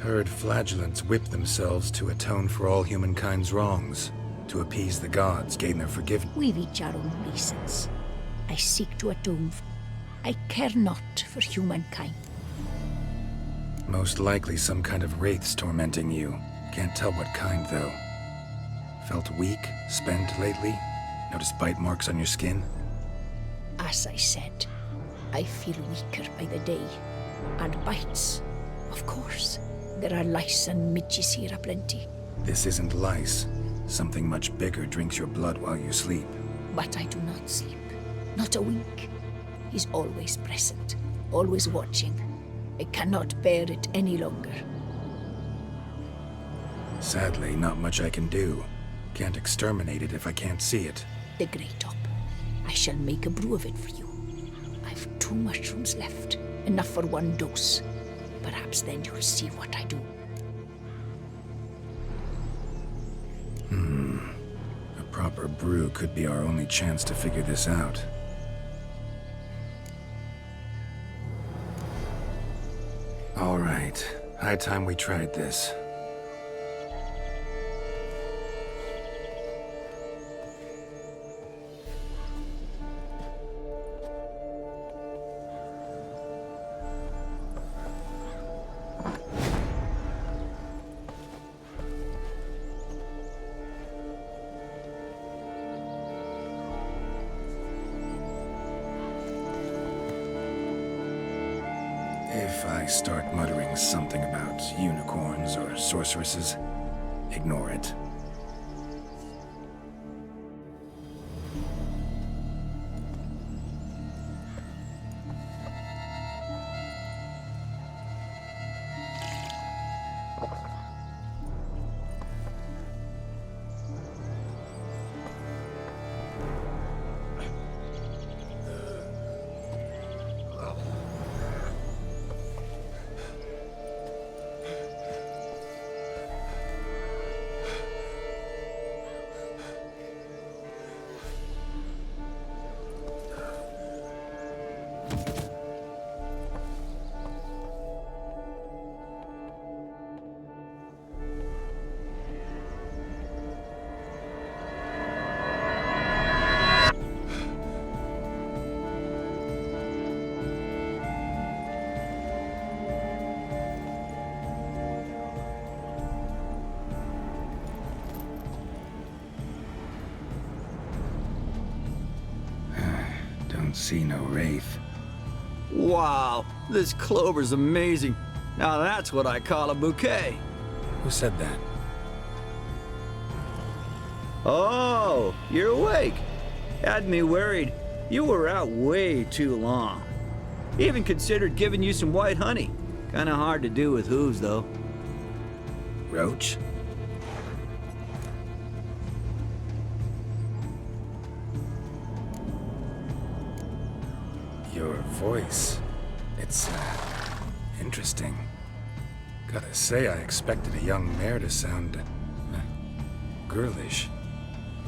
Heard flagellants whip themselves to atone for all humankind's wrongs, to appease the gods, gain their forgiveness. We've each our own reasons. I seek to atone. I care not for humankind. Most likely some kind of wraiths tormenting you. Can't tell what kind, though. Felt weak, spent lately? Noticed bite marks on your skin? As I said, I feel weaker by the day. And bites, of course. There are lice and midges here aplenty. This isn't lice. Something much bigger drinks your blood while you sleep. But I do not sleep. Not a wink. He's always present, always watching. I cannot bear it any longer. Sadly, not much I can do. Can't exterminate it if I can't see it. The Great Top. I shall make a brew of it for you. I've 2 mushrooms left. Enough for 1 dose. Perhaps then you'll see what I do. A proper brew could be our only chance to figure this out. All right. High time we tried this. If I start muttering something about unicorns or sorceresses, ignore it. See no wraith. Wow, this clover's amazing. Now that's what I call a bouquet. Who said that? Oh, you're awake. Had me worried. You were out way too long. Even considered giving you some white honey. Kinda hard to do with hooves, though. Roach? Your voice. It's, interesting. Gotta say, I expected a young mare to sound, girlish.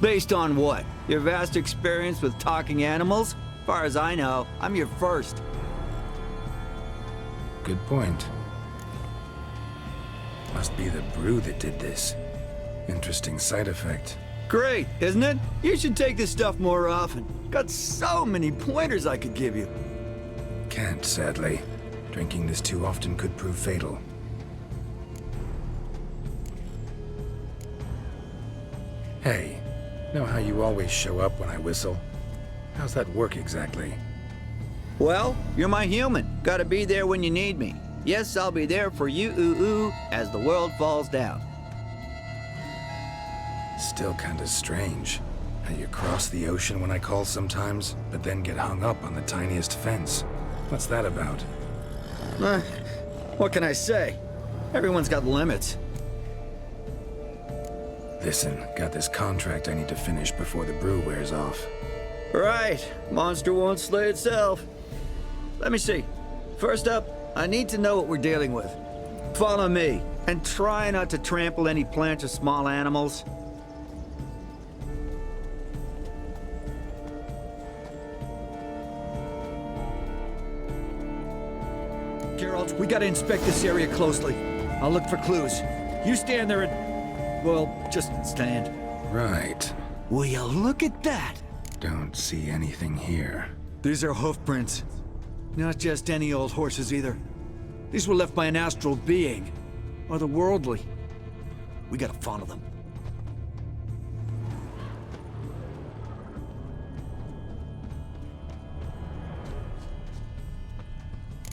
Based on what? Your vast experience with talking animals? Far as I know, I'm your first. Good point. Must be the brew that did this. Interesting side effect. Great, isn't it? You should take this stuff more often. Got so many pointers I could give you. Can't, sadly. Drinking this too often could prove fatal. Hey, know how you always show up when I whistle? How's that work exactly? Well, you're my human. Gotta be there when you need me. Yes, I'll be there for you, ooh, as the world falls down. Still kinda strange. How you cross the ocean when I call sometimes, but then get hung up on the tiniest fence. What's that about? What can I say? Everyone's got limits. Listen, got this contract I need to finish before the brew wears off. Right, monster won't slay itself. Let me see. First up, I need to know what we're dealing with. Follow me, and try not to trample any plants or small animals. Geralt, we gotta inspect this area closely. I'll look for clues. You stand there and... well, just stand. Right. Will you look at that? Don't see anything here. These are hoof prints. Not just any old horses either. These were left by an astral being. Otherworldly. We gotta follow them.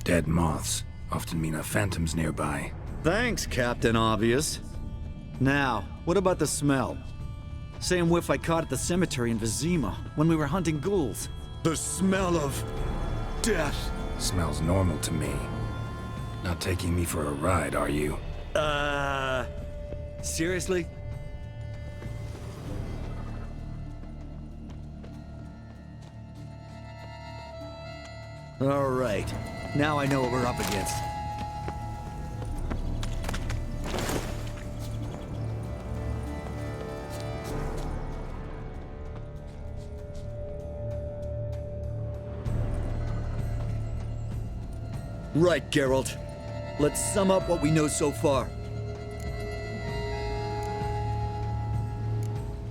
Dead moths often mean a phantom's nearby. Thanks, Captain Obvious. Now, what about the smell? Same whiff I caught at the cemetery in Vizima when we were hunting ghouls. The smell of... death. Smells normal to me. Not taking me for a ride, are you? Seriously? All right. Now I know what we're up against. Right, Geralt. Let's sum up what we know so far.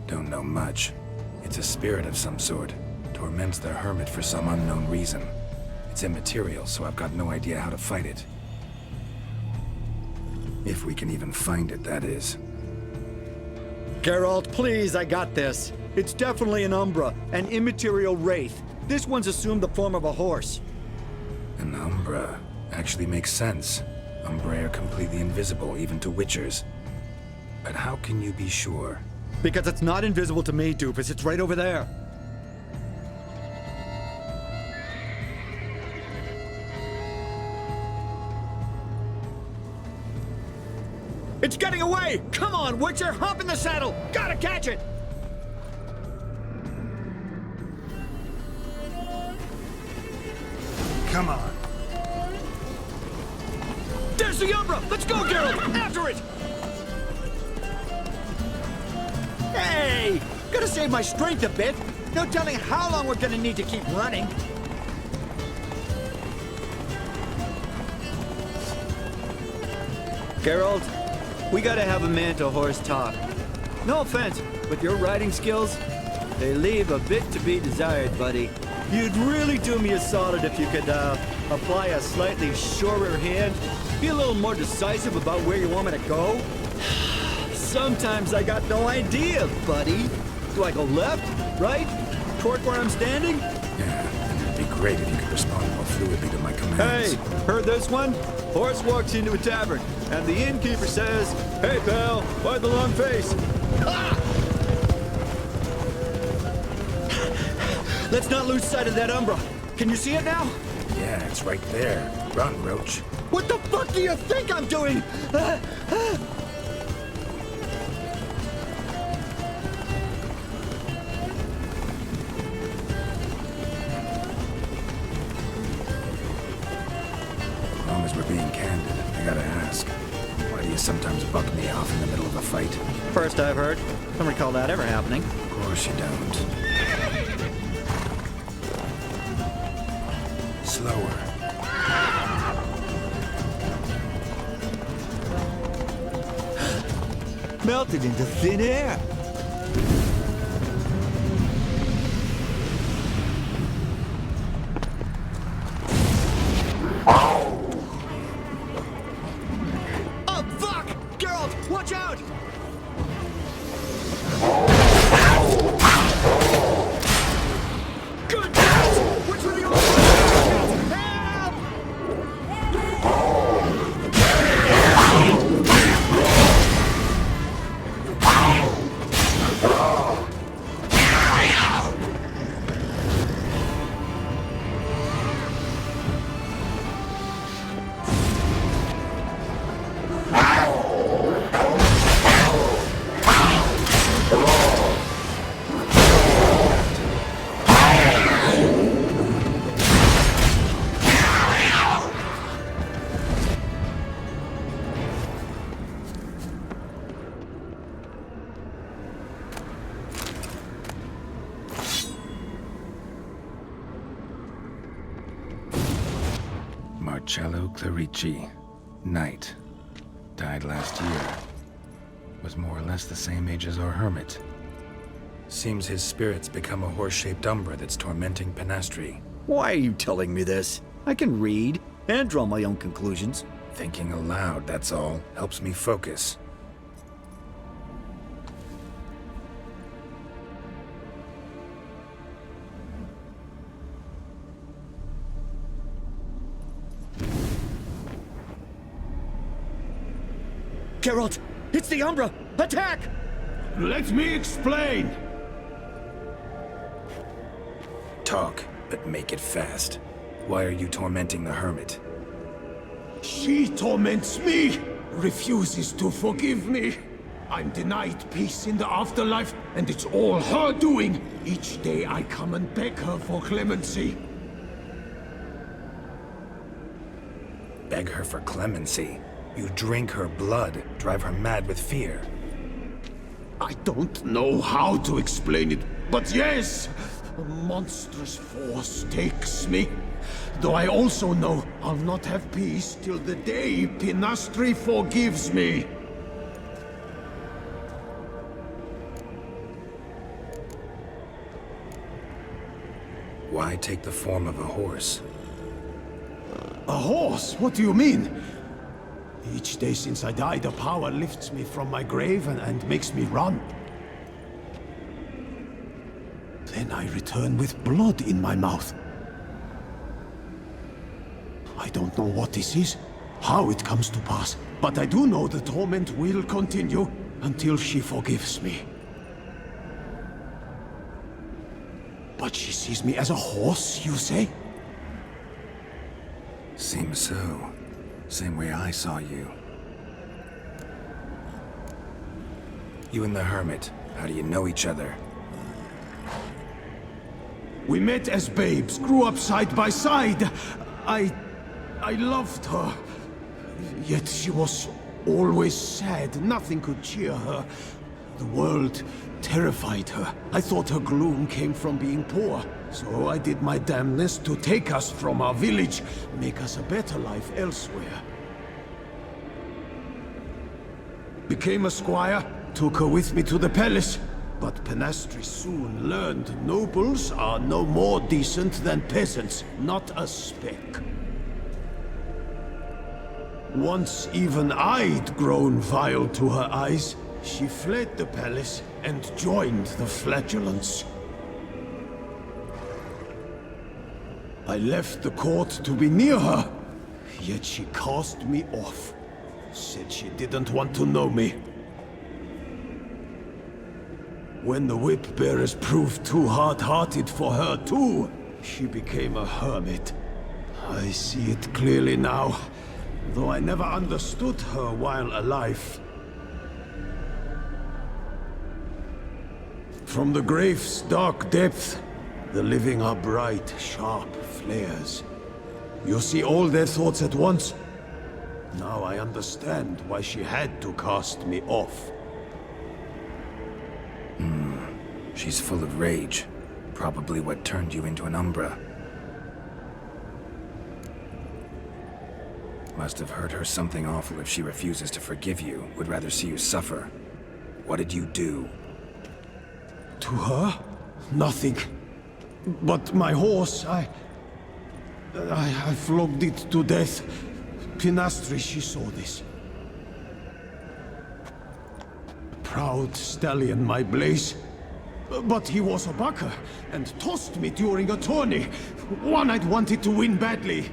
Don't know much. It's a spirit of some sort. Torments the hermit for some unknown reason. It's immaterial, so I've got no idea how to fight it. If we can even find it, that is. Geralt, please, I got this. It's definitely an Umbra, an immaterial wraith. This one's assumed the form of a horse. An Umbra actually makes sense. Umbra are completely invisible, even to Witchers. But how can you be sure? Because it's not invisible to me, Doofus. It's right over there. It's getting away! Come on, Witcher! Hop in the saddle! Gotta catch it! Come on. There's the Umbra! Let's go, Geralt! After it! Hey! Gotta save my strength a bit. No telling how long we're gonna need to keep running. Geralt, we gotta have a man-to-horse talk. No offense, but your riding skills, they leave a bit to be desired, buddy. You'd really do me a solid if you could, apply a slightly surer hand. Be a little more decisive about where you want me to go. Sometimes I got no idea, buddy. Do I go left, right, toward where I'm standing? Yeah, and it'd be great if you could respond more fluidly to my commands. Hey, heard this one? Horse walks into a tavern, and the innkeeper says, "Hey, pal, why the long face?" Ah! Let's not lose sight of that Umbra. Can you see it now? Yeah, it's right there. Run, Roach. What the fuck do you think I'm doing? As long as we're being candid, I gotta ask. Why do you sometimes buck me off in the middle of a fight? First I've heard. Don't recall that ever happening. Of course you don't. Slower. Melted into thin air. Oh, fuck! Geralt, watch out! Good God! Which one are you? Help! Marcello Clarici. Night. Died last year. Was more or less the same age as our hermit. Seems his spirit's become a horse-shaped umbra that's tormenting Penastri. Why are you telling me this? I can read and draw my own conclusions. Thinking aloud, that's all. Helps me focus. Geralt, it's the Umbra! Attack! Let me explain! Talk, but make it fast. Why are you tormenting the hermit? She torments me, refuses to forgive me. I'm denied peace in the afterlife, and it's all her doing. Each day I come and beg her for clemency. Beg her for clemency? You drink her blood, drive her mad with fear. I don't know how to explain it, but yes, a monstrous force takes me. Though I also know I'll not have peace till the day Penastri forgives me. Why take the form of a horse? A horse? What do you mean? Each day since I died, a power lifts me from my grave and makes me run. Then I return with blood in my mouth. I don't know what this is, how it comes to pass, but I do know the torment will continue until she forgives me. But she sees me as a horse, you say? Seems so. Same way I saw you. You and the hermit, how do you know each other? We met as babes, grew up side by side. I loved her. Yet she was always sad. Nothing could cheer her. The world terrified her. I thought her gloom came from being poor. So I did my damnedest to take us from our village, make us a better life elsewhere. Became a squire, took her with me to the palace. But Penastri soon learned nobles are no more decent than peasants, not a speck. Once even I'd grown vile to her eyes, she fled the palace and joined the flagellants. I left the court to be near her, yet she cast me off. Said she didn't want to know me. When the whip-bearers proved too hard-hearted for her too, she became a hermit. I see it clearly now, though I never understood her while alive. From the grave's dark depth, the living are bright, sharp flares. You see all their thoughts at once. Now I understand why she had to cast me off. She's full of rage. Probably what turned you into an Umbra. Must have hurt her something awful if she refuses to forgive you, would rather see you suffer. What did you do? To her? Nothing. But my horse, I flogged it to death. Penastri, she saw this. Proud stallion, my Blaze. But he was a bucker, and tossed me during a tourney. One I'd wanted to win badly.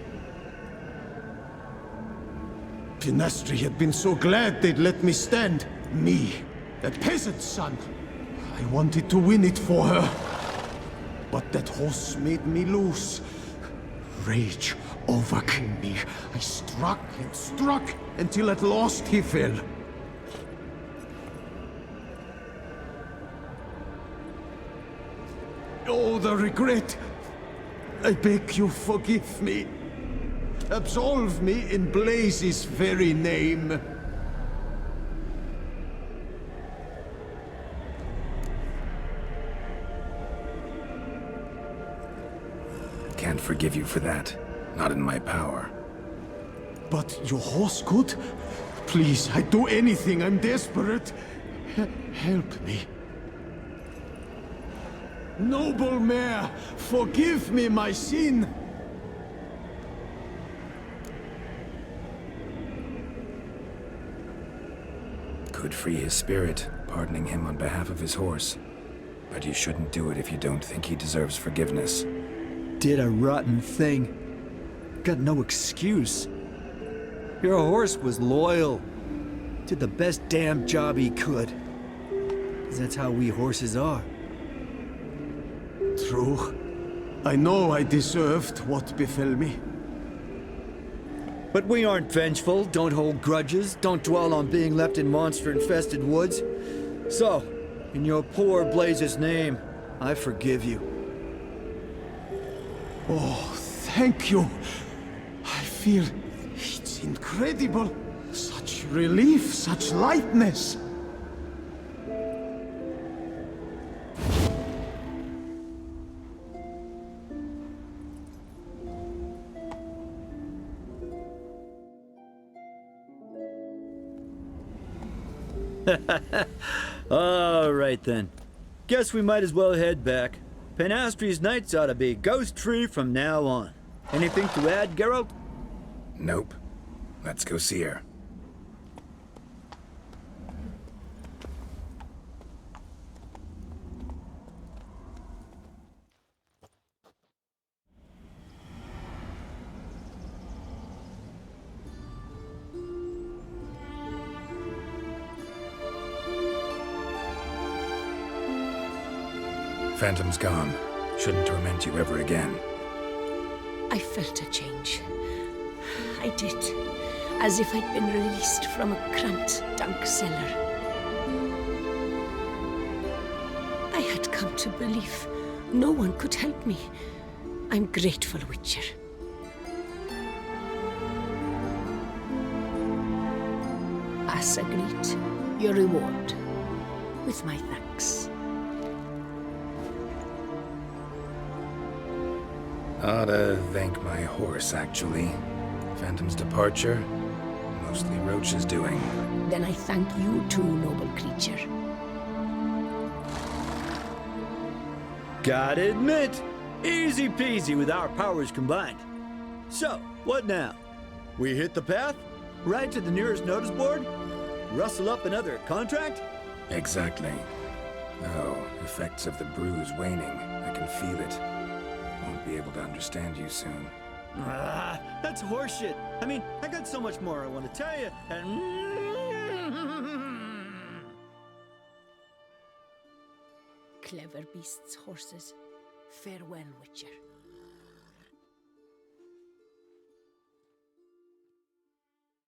Penastri had been so glad they'd let me stand. Me, a peasant's son. I wanted to win it for her. But that horse made me loose. Rage overcame me. I struck and struck, until at last he fell. Oh, the regret! I beg you, forgive me. Absolve me in Blaze's very name. Can't forgive you for that. Not in my power. But your horse could? Please, I'd do anything. I'm desperate. Help me. Noble Mare, forgive me my sin. Could free his spirit, pardoning him on behalf of his horse. But you shouldn't do it if you don't think he deserves forgiveness. Did a rotten thing. Got no excuse. Your horse was loyal. Did the best damn job he could. 'Cause that's how we horses are. True. I know I deserved what befell me. But we aren't vengeful, don't hold grudges, don't dwell on being left in monster-infested woods. So, in your poor Blaze's name, I forgive you. Oh, thank you. I feel it's incredible. Such relief, such lightness. All right then. Guess we might as well head back. Penastry's nights ought to be ghost-free from now on. Anything to add, Geralt? Nope. Let's go see her. Phantom's gone. Shouldn't torment you ever again. I felt a change. I did. As if I'd been released from a cramped, dank cellar. I had come to believe no one could help me. I'm grateful, Witcher. As agreed, your reward. With my thanks. Ought to thank my horse, actually. Phantom's departure, mostly Roach's doing. Then I thank you too, noble creature. Gotta admit, easy peasy with our powers combined. So, what now? We hit the path? Right to the nearest notice board? Rustle up another contract? Exactly. Oh, effects of the bruise waning. I can feel it. Won't be able to understand you soon. That's horseshit. I mean, I got so much more I want to tell you, and... Clever beasts, horses. Farewell, Witcher.